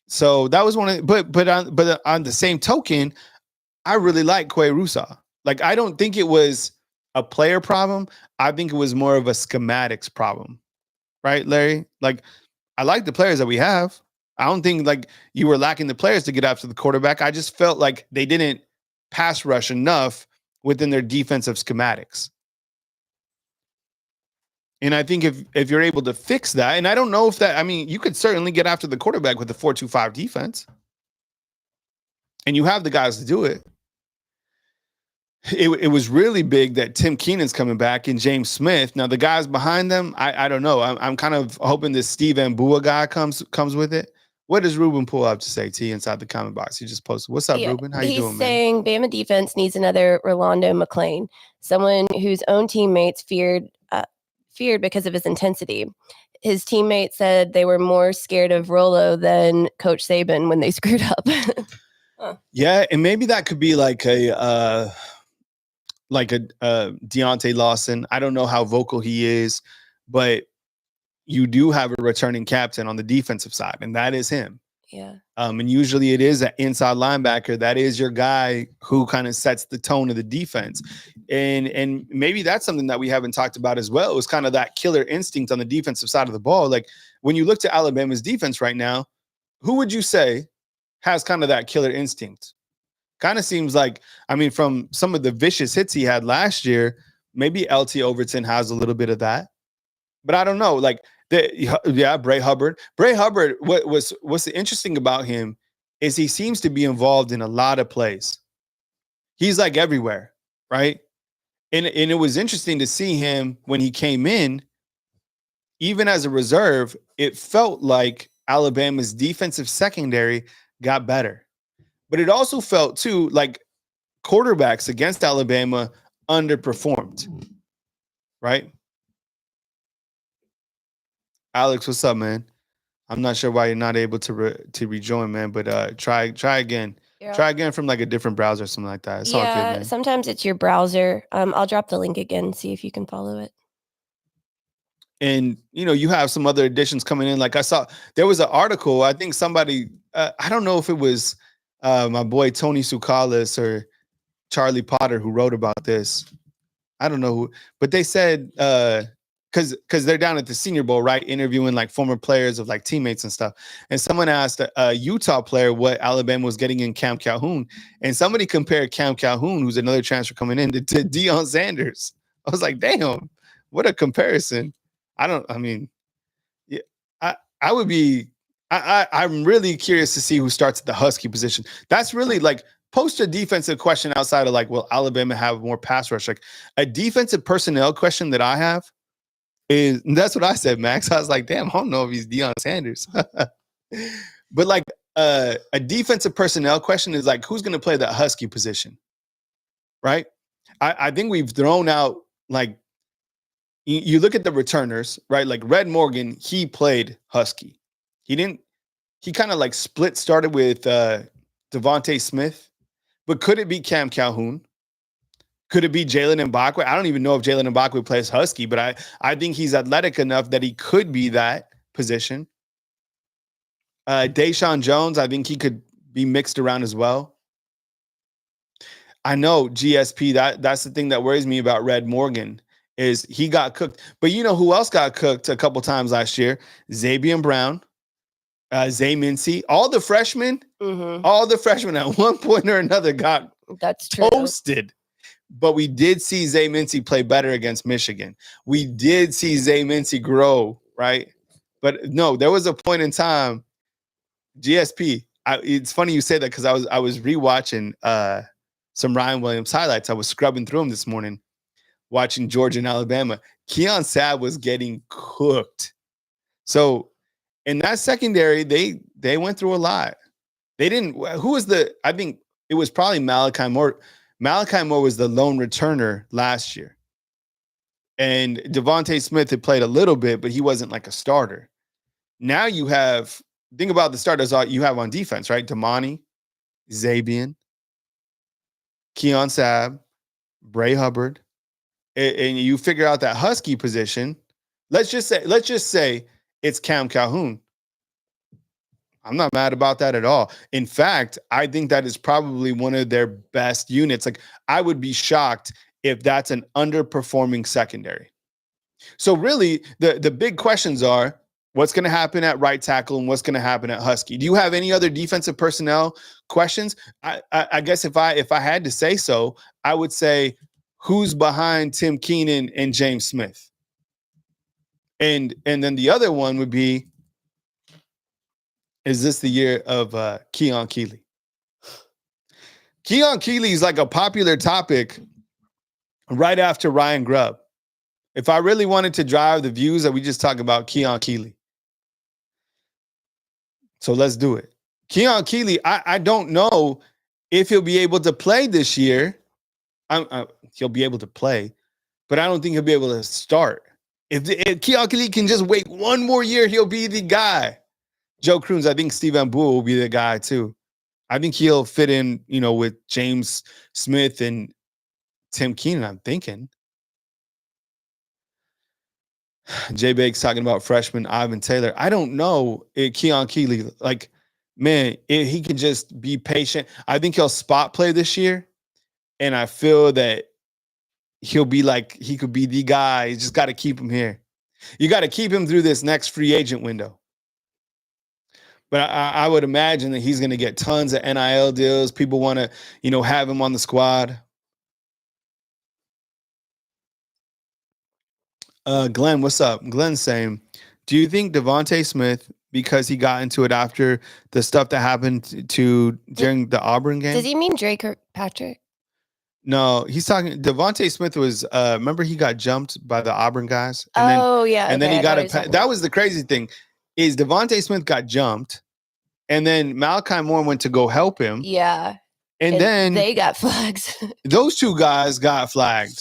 Speaker 1: So that was one of, but on the same token, I really like Quay Rusaw. Like, I don't think it was a player problem. I think it was more of a schematics problem. Right, Larry? Like, I like the players that we have. I don't think like you were lacking the players to get after the quarterback. I just felt like they didn't pass rush enough within their defensive schematics. And I think if you're able to fix that, and I don't know if that, I mean, you could certainly get after the quarterback with the 4-2-5 defense. And you have the guys to do it. It was really big that Tim Keenan's coming back and James Smith. Now the guys behind them, I don't know. I'm kind of hoping this Steve Ambua guy comes with it. What does Ruben pull up to say, T, inside the comment box? He just posted. What's up, Ruben? How you doing, man?
Speaker 2: He's saying Bama defense needs another Rolando McClain, someone whose own teammates feared because of his intensity. His teammates said they were more scared of Rolo than Coach Saban when they screwed up.
Speaker 1: Yeah, and maybe that could be like a Deontay Lawson. I don't know how vocal he is, but you do have a returning captain on the defensive side, and that is him.
Speaker 2: Yeah.
Speaker 1: And usually it is an inside linebacker. That is your guy who kind of sets the tone of the defense. And maybe that's something that we haven't talked about as well. It's kind of that killer instinct on the defensive side of the ball. Like when you look to Alabama's defense right now, who would you say has kind of that killer instinct? Kind of seems like, I mean, from some of the vicious hits he had last year, maybe LT Overton has a little bit of that. But I don't know. Like, Bray Hubbard. Bray Hubbard, what's interesting about him is he seems to be involved in a lot of plays. He's like everywhere, right? And it was interesting to see him when he came in, even as a reserve, it felt like Alabama's defensive secondary got better. But it also felt, too, like quarterbacks against Alabama underperformed, right? Alex, what's up, man? I'm not sure why you're not able to rejoin, man. But try again.
Speaker 2: Yeah.
Speaker 1: Try again from like a different browser or something like that. It's all good, man.
Speaker 2: Sometimes it's your browser. I'll drop the link again, see if you can follow it.
Speaker 1: And you have some other additions coming in. Like I saw there was an article. I think somebody. I don't know if it was my boy Tony Sukalis or Charlie Potter who wrote about this. I don't know who, but they said because they're down at the Senior Bowl, right, interviewing like former players of like teammates and stuff. And someone asked a Utah player what Alabama was getting in Cam Calhoun, and somebody compared Cam Calhoun, who's another transfer coming in, to Deion Sanders. I was like, damn, what a comparison. I would be. I'm really curious to see who starts at the Husky position. That's really like post a defensive question outside of like, will Alabama have more pass rush? Like a defensive personnel question that I have is, and that's what I said, Max. I was like, damn, I don't know if he's Deion Sanders. But like a defensive personnel question is like, who's going to play that Husky position? Right? I think we've thrown out like, you look at the returners, right? Like Red Morgan, he played Husky. He kind of like started with Devontae Smith, but could it be Cam Calhoun? Could it be Jalen Mbakwe? I don't even know if Jalen Mbakwe plays Husky, but I think he's athletic enough that he could be that position. Deshaun Jones, I think he could be mixed around as well. I know GSP, that's the thing that worries me about Red Morgan is he got cooked. But you know who else got cooked a couple times last year? Xavier Brown, Zay Mincy, all the freshmen at one point or another got toasted. But we did see Zay Mincy play better against Michigan. We did see Zay Mincy grow, right? But no, there was a point in time, GSP. It's funny you say that because I was rewatching some Ryan Williams highlights. I was scrubbing through them this morning, watching Georgia and Alabama. Keon Sabb was getting cooked. So in that secondary, they went through a lot. They didn't. Who was I think it was probably Malachi Moore. Malachi Moore was the lone returner last year. And Devontae Smith had played a little bit, but he wasn't like a starter. Now you think about the starters you have on defense, right? Damani, Zabian, Keon Sabb, Bray Hubbard. And you figure out that Husky position. Let's just say it's Cam Calhoun. I'm not mad about that at all. In fact, I think that is probably one of their best units. Like, I would be shocked if that's an underperforming secondary. So really, the big questions are what's going to happen at right tackle and what's going to happen at Husky. Do you have any other defensive personnel questions? I guess if I had to say so, I would say who's behind Tim Keenan and James Smith? And then the other one would be, is this the year of Keon Keeley? Keon Keeley is like a popular topic right after Ryan Grubb. If I really wanted to drive the views, that we just talk about Keon Keeley. So let's do it. Keon Keeley, I don't know if he'll be able to play this year. He'll be able to play, but I don't think he'll be able to start. If Keon Keeley can just wait one more year, he'll be the guy. Joe Crooms, I think Steve Ambuo will be the guy too. I think he'll fit in, with James Smith and Tim Keenan, I'm thinking. Jay Bake's talking about freshman Ivan Taylor. I don't know if Keon Keeley, like, man, if he can just be patient. I think he'll spot play this year. And I feel that he'll be like, he could be the guy. You just got to keep him here. You got to keep him through this next free agent window. But I would imagine that he's going to get tons of NIL deals. People want to, have him on the squad. Glenn, what's up? Glenn's saying, do you think Devontae Smith, because he got into it after the stuff that happened during the Auburn game?
Speaker 2: Does he mean Drake Kirkpatrick?
Speaker 1: No, he's talking. Devontae Smith was, remember he got jumped by the Auburn guys?
Speaker 2: Yeah.
Speaker 1: And then he got that was the crazy thing, is Devontae Smith got jumped, and then Malachi Moore went to go help him.
Speaker 2: Yeah.
Speaker 1: And then
Speaker 2: they got flags.
Speaker 1: Those two guys got flagged.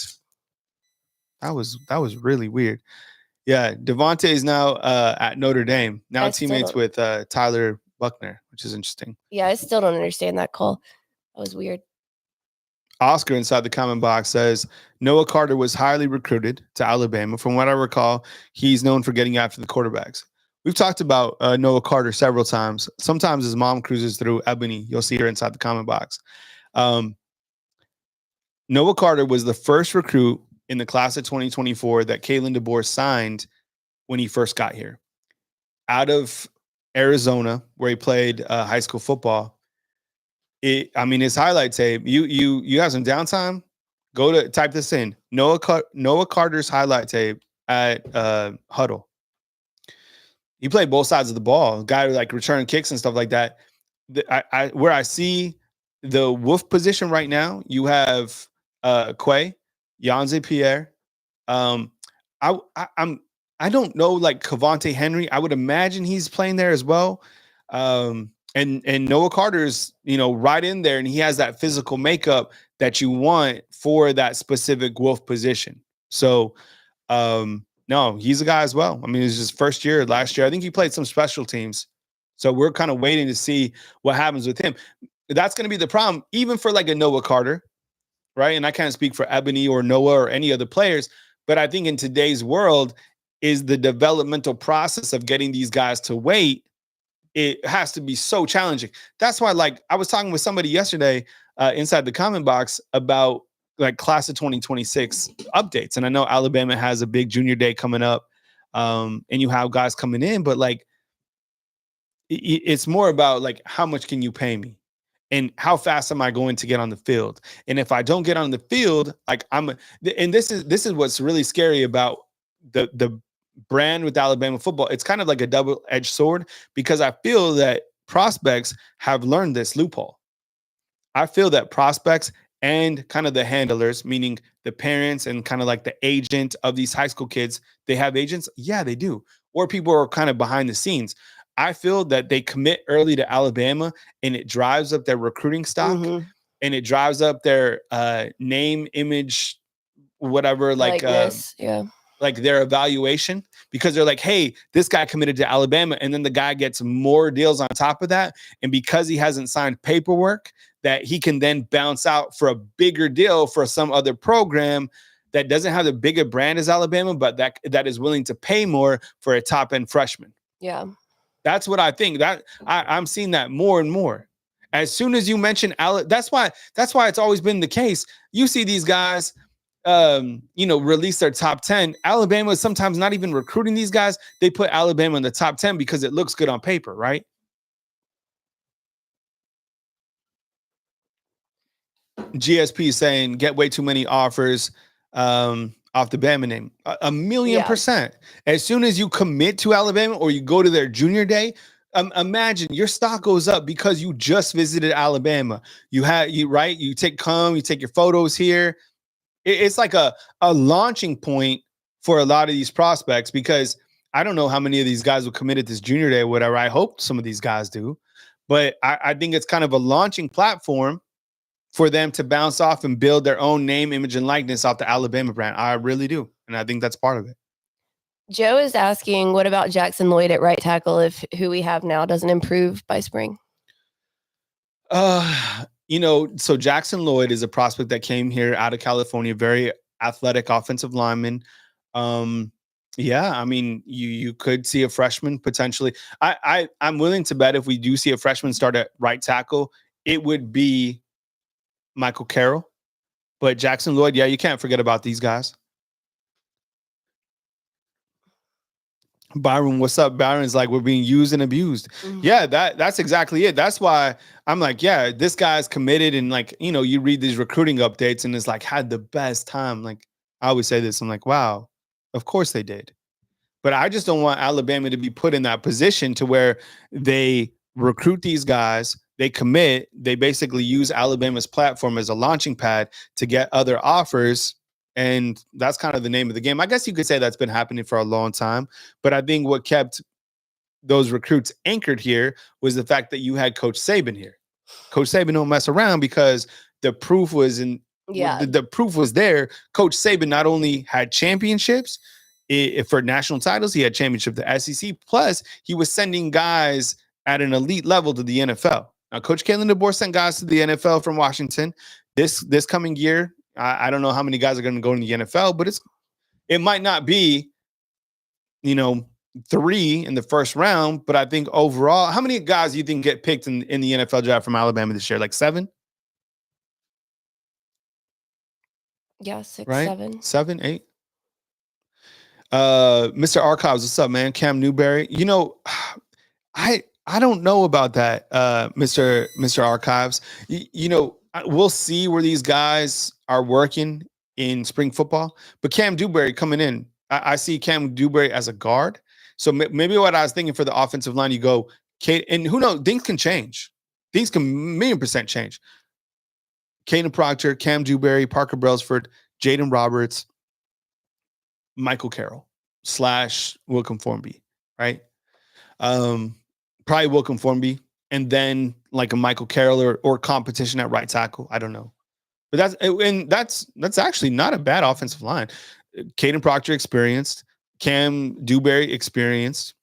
Speaker 1: That was really weird. Yeah, Devontae is now at Notre Dame. Now
Speaker 2: I still
Speaker 1: teammates
Speaker 2: don't.
Speaker 1: with Tyler Buckner, which is interesting.
Speaker 2: Yeah, I still don't understand that call. That was weird.
Speaker 1: Oscar inside the comment box says Noah Carter was highly recruited to Alabama. From what I recall, he's known for getting after the quarterbacks. We've talked about Noah Carter several times. Sometimes his mom cruises through Ebony. You'll see her inside the comment box. Noah Carter was the first recruit in the class of 2024 that Kalen DeBoer signed when he first got here. Out of Arizona, where he played high school football. His highlight tape. You have some downtime. Go to type this in. Noah Carter's highlight tape at Huddle. He played both sides of the ball. Guy like return kicks and stuff like that. Where I see the wolf position right now, you have Quay, Yanze Pierre. I don't know like Cavante Henry. I would imagine he's playing there as well. And Noah Carter's, right in there, and he has that physical makeup that you want for that specific wolf position. So, no, he's a guy as well. I mean, it's his first year last year. I think he played some special teams. So we're kind of waiting to see what happens with him. That's going to be the problem, even for like a Noah Carter, right? And I can't speak for Ebony or Noah or any other players, but I think in today's world is the developmental process of getting these guys to wait. It has to be so challenging. That's why, like, I was talking with somebody yesterday inside the comment box about like class of 2026 updates. And I know Alabama has a big junior day coming up and you have guys coming in, but like, it's more about like, how much can you pay me? And how fast am I going to get on the field? And if I don't get on the field, like and this is what's really scary about the brand with Alabama football. It's kind of like a double-edged sword because I feel that prospects have learned this loophole. I feel that prospects and kind of the handlers, meaning the parents and kind of like the agent of these high school kids, they have agents? Yeah, they do. Or people are kind of behind the scenes. I feel that they commit early to Alabama and it drives up their recruiting stock and it drives up their name, image, whatever, like like their evaluation, because they're like, hey, this guy committed to Alabama. And then the guy gets more deals on top of that. And because he hasn't signed paperwork, that he can then bounce out for a bigger deal for some other program that doesn't have the bigger brand as Alabama, but that is willing to pay more for a top end freshman.
Speaker 2: Yeah.
Speaker 1: That's what I think. That I'm seeing that more and more. As soon as you mention that's why it's always been the case. You see these guys release their top 10. Alabama is sometimes not even recruiting these guys. They put Alabama in the top 10 because it looks good on paper, right? GSP saying get way too many offers off the Bama name. A million percent. As soon as you commit to Alabama or you go to their junior day, imagine your stock goes up because you just visited Alabama. You take your photos here. It's like a launching point for a lot of these prospects, because I don't know how many of these guys will commit at this junior day or whatever. I hope some of these guys do, but I think it's kind of a launching platform for them to bounce off and build their own name, image, and likeness off the Alabama brand. I really do. And I think that's part of it.
Speaker 2: Joe is asking, what about Jackson Lloyd at right tackle if who we have now doesn't improve by spring?
Speaker 1: So Jackson Lloyd is a prospect that came here out of California, very athletic offensive lineman. You could see a freshman potentially. I'm willing to bet if we do see a freshman start at right tackle, it would be Michael Carroll. But Jackson Lloyd, you can't forget about these guys. Byron, what's up? Byron's like, we're being used and abused. Yeah, that's exactly it. That's why I'm like, this guy's committed. And like, you read these recruiting updates and it's like, had the best time. Like, I always say this. I'm like, wow, of course they did. But I just don't want Alabama to be put in that position to where they recruit these guys, they commit, they basically use Alabama's platform as a launching pad to get other offers. And that's kind of the name of the game. I guess you could say that's been happening for a long time. But I think what kept those recruits anchored here was the fact that you had Coach Saban here. Coach Saban don't mess around because the proof was the proof was there. Coach Saban not only had championships, for national titles. He had championship the SEC. Plus, he was sending guys at an elite level to the NFL. Now, Coach Kalen DeBoer sent guys to the NFL from Washington. This coming year, I don't know how many guys are going to go in the NFL, but it might not be, 3 in the first round. But I think overall, how many guys do you think get picked in the NFL draft from Alabama this year? Like 7?
Speaker 2: Yeah, 6,
Speaker 1: right?
Speaker 2: 7.
Speaker 1: 7, 8. Mr. Archives, what's up, man? Cam Newberry. I don't know about that, Mr. Archives. We'll see where these guys are working in spring football. But Cam Newberry coming in, I see Cam Newberry as a guard. So maybe what I was thinking for the offensive line, you go, Kate, and who knows, things can change. Things can 1,000,000% change. Caden Proctor, Cam Newberry, Parker Brailsford, Jaden Roberts, Michael Carroll / Wilcom Formby, right? Probably Wilcom Formby, and then like a Michael Carroll or competition at right tackle. I don't know, but that's actually not a bad offensive line. Caden Proctor experienced, Cam Newberry experienced,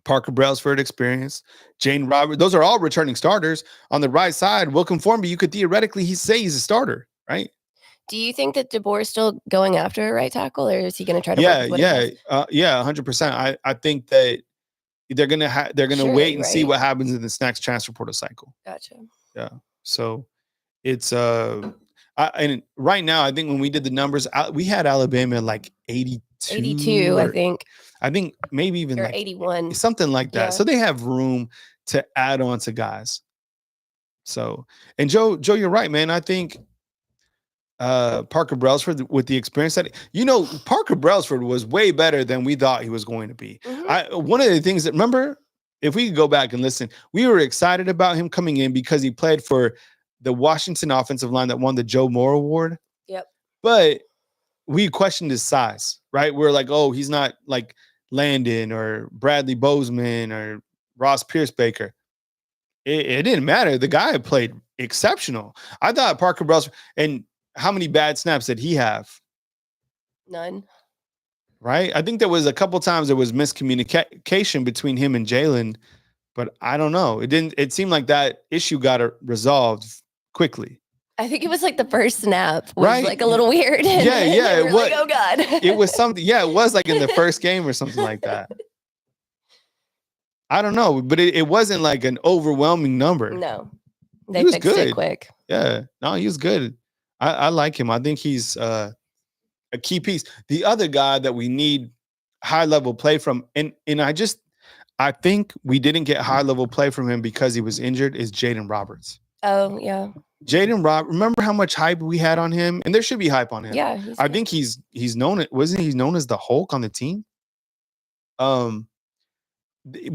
Speaker 1: Parker Brailsford experienced, Jane Roberts. Those are all returning starters. On the right side, Wilcom Formby, you could theoretically say he's a starter, right?
Speaker 2: Do you think that DeBoer is still going after a right tackle, or is he going to try to work with what he has?
Speaker 1: 100%. I think that they're gonna
Speaker 2: Surely,
Speaker 1: wait and see
Speaker 2: right?
Speaker 1: what happens in this next transfer portal cycle.
Speaker 2: Gotcha.
Speaker 1: Yeah. So it's and right now I think when we did the numbers, we had Alabama at like 82.
Speaker 2: 82, I think.
Speaker 1: I think maybe even
Speaker 2: Or
Speaker 1: like
Speaker 2: 81.
Speaker 1: something like that.
Speaker 2: Yeah.
Speaker 1: So they have room to add on to guys. So, and Joe, you're right, man. I think Parker Brailsford with the experience that Parker Brailsford was way better than we thought he was going to be.
Speaker 2: Mhm.
Speaker 1: One of the things that, remember, if we could go back and listen, we were excited about him coming in because he played for the Washington offensive line that won the Joe Moore Award.
Speaker 2: Yep.
Speaker 1: But we questioned his size, right? We're like, oh, he's not like Landon or Bradley Bozeman or Ross Pierce Baker. It didn't matter. The guy played exceptional. I thought Parker Brailsford, and how many bad snaps did he have?
Speaker 2: None.
Speaker 1: Right? I think there was a couple times there was miscommunication between him and Jalen, but I don't know. It seemed like that issue got resolved quickly.
Speaker 2: I think it was like the first snap was
Speaker 1: Right.
Speaker 2: like a little weird.
Speaker 1: Yeah.
Speaker 2: It
Speaker 1: was,
Speaker 2: like, oh God.
Speaker 1: it was something. Yeah, it was like in the first game or something like that. I don't know, but it wasn't like an overwhelming number.
Speaker 2: No. They
Speaker 1: He was
Speaker 2: fixed
Speaker 1: good.
Speaker 2: it quick.
Speaker 1: Yeah. No, he was good. I like him. I think he's a key piece. The other guy that we need high level play from, and I think we didn't get high level play from him because he was injured, is Jaden Roberts.
Speaker 2: Oh, yeah.
Speaker 1: Jaden Roberts, remember how much hype we had on him? And there should be hype on him.
Speaker 2: Yeah.
Speaker 1: I think he's known, wasn't he known as the Hulk on the team? But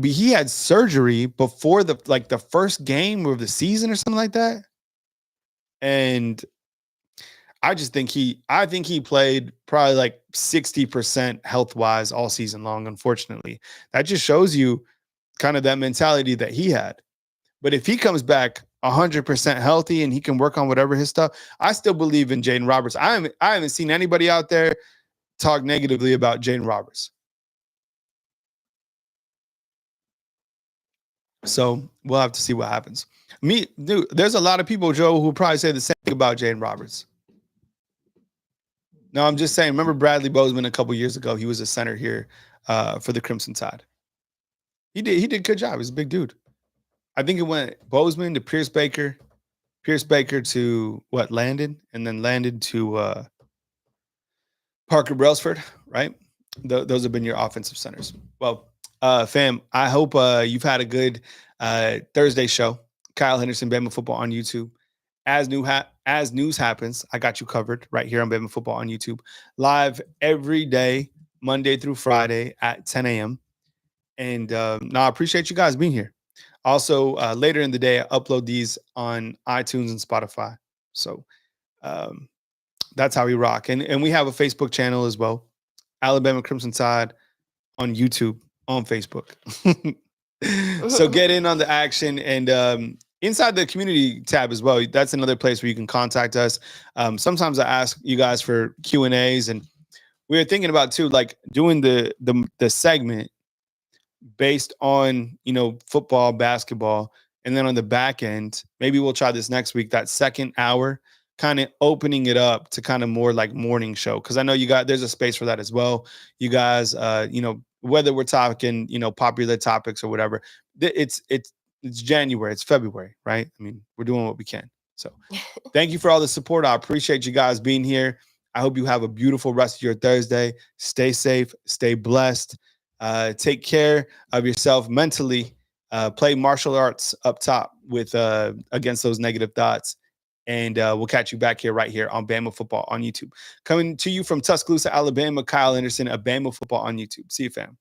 Speaker 1: he had surgery before the first game of the season or something like that. And I think he played probably like 60% health-wise all season long, unfortunately. That just shows you kind of that mentality that he had. But if he comes back 100% healthy and he can work on whatever his stuff, I still believe in Jaden Roberts. I haven't seen anybody out there talk negatively about Jaden Roberts. So we'll have to see what happens. There's a lot of people, Joe, who probably say the same thing about Jaden Roberts. No, I'm just saying, remember Bradley Bozeman a couple years ago? He was a center here for the Crimson Tide. He did a good job. He's a big dude. I think it went Bozeman to Pierce Baker to Landon, and then Landon to Parker Brailsford, right? Those have been your offensive centers. Well, fam, I hope you've had a good Thursday show. Kyle Henderson, Bama Football on YouTube. As news happens, I got you covered right here on Bama Football on YouTube. Live every day, Monday through Friday at 10 a.m. And I appreciate you guys being here. Also, later in the day, I upload these on iTunes and Spotify. So that's how we rock. And we have a Facebook channel as well, Alabama Crimson Tide on YouTube, on Facebook. So get in on the action, and inside the community tab as well. That's another place where you can contact us. Sometimes I ask you guys for Q&As, and we were thinking about too, like doing the segment based on, you know, football, basketball, and then on the back end, maybe we'll try this next week. That second hour, kind of opening it up to kind of more like morning show, because I know you got there's a space for that as well. You guys, you know, whether we're talking, you know, popular topics or whatever, it's January, it's February, right? I mean, we're doing what we can. So thank you for all the support. I appreciate you guys being here. I hope you have a beautiful rest of your Thursday. Stay safe, stay blessed. Take care of yourself mentally. Play martial arts up top with against those negative thoughts. And we'll catch you back here right here on Bama Football on YouTube. Coming to you from Tuscaloosa, Alabama, Kyle Henderson of Bama Football on YouTube. See you, fam.